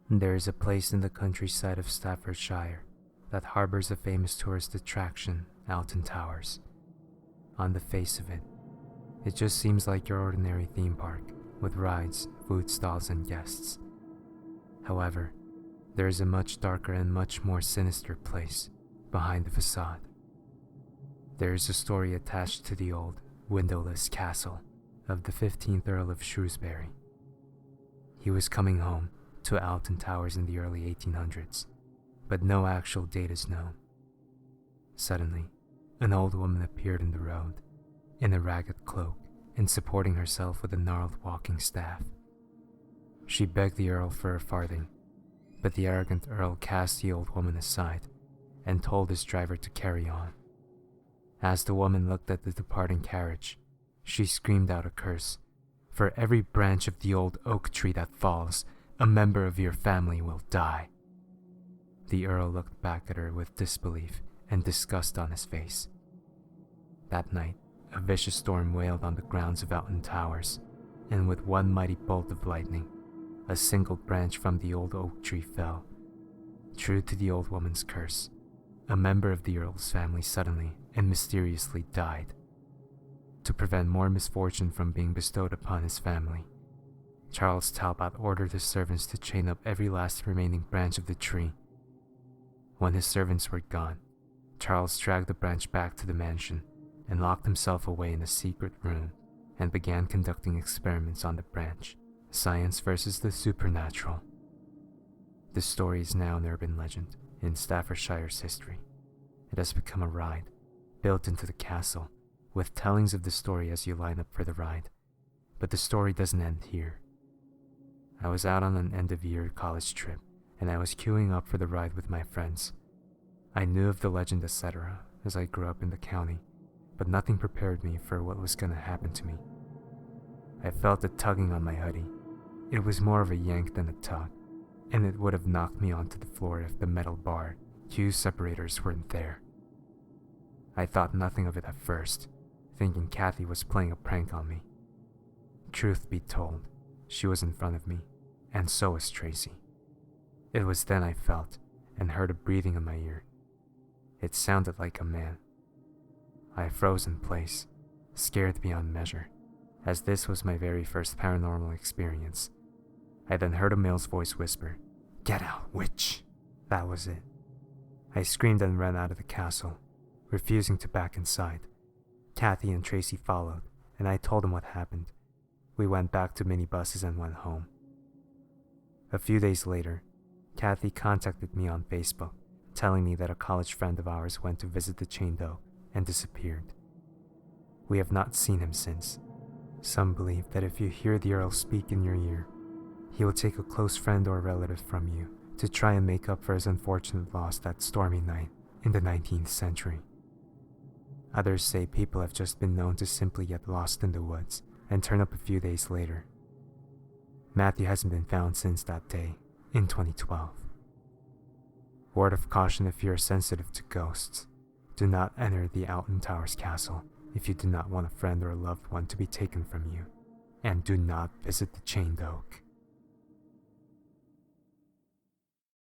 There is a place in the countryside of Staffordshire that harbors a famous tourist attraction, Alton Towers. On the face of it, it just seems like your ordinary theme park, with rides, food stalls, and guests. However, there is a much darker and much more sinister place behind the facade. There is a story attached to the old, windowless castle of the 15th Earl of Shrewsbury. He was coming home to Alton Towers in the early 1800s, but no actual date is known. Suddenly, an old woman appeared in the road, in a ragged cloak and supporting herself with a gnarled walking staff. She begged the Earl for a farthing, but the arrogant Earl cast the old woman aside and told his driver to carry on. As the woman looked at the departing carriage, she screamed out a curse. For every branch of the old oak tree that falls, a member of your family will die. The Earl looked back at her with disbelief and disgust on his face. That night, a vicious storm wailed on the grounds of Alton Towers, and with one mighty bolt of lightning, a single branch from the old oak tree fell. True to the old woman's curse, a member of the Earl's family suddenly and mysteriously died. To prevent more misfortune from being bestowed upon his family, Charles Talbot ordered his servants to chain up every last remaining branch of the tree. When his servants were gone, Charles dragged the branch back to the mansion and locked himself away in a secret room and began conducting experiments on the branch, science versus the supernatural. This story is now an urban legend in Staffordshire's history. It has become a ride, built into the castle, with tellings of the story as you line up for the ride. But the story doesn't end here. I was out on an end-of-year college trip, and I was queuing up for the ride with my friends. I knew of the legend, etc., as I grew up in the county, but nothing prepared me for what was going to happen to me. I felt a tugging on my hoodie. It was more of a yank than a tug, and it would have knocked me onto the floor if the metal bar, queue separators weren't there. I thought nothing of it at first, thinking Kathy was playing a prank on me. Truth be told, she was in front of me, and so was Tracy. It was then I felt and heard a breathing in my ear. It sounded like a man. I froze in place, scared beyond measure, as this was my very first paranormal experience. I then heard a male's voice whisper, "Get out, witch!" That was it. I screamed and ran out of the castle, refusing to back inside. Kathy and Tracy followed, and I told them what happened. We went back to minibuses and went home. A few days later, Kathy contacted me on Facebook, telling me that a college friend of ours went to visit the chained oak and disappeared. We have not seen him since. Some believe that if you hear the Earl speak in your ear, he will take a close friend or relative from you to try and make up for his unfortunate loss that stormy night in the 19th century. Others say people have just been known to simply get lost in the woods and turn up a few days later. Matthew hasn't been found since that day, in 2012. Word of caution if you are sensitive to ghosts. Do not enter the Alton Towers castle if you do not want a friend or a loved one to be taken from you. And do not visit the chained oak.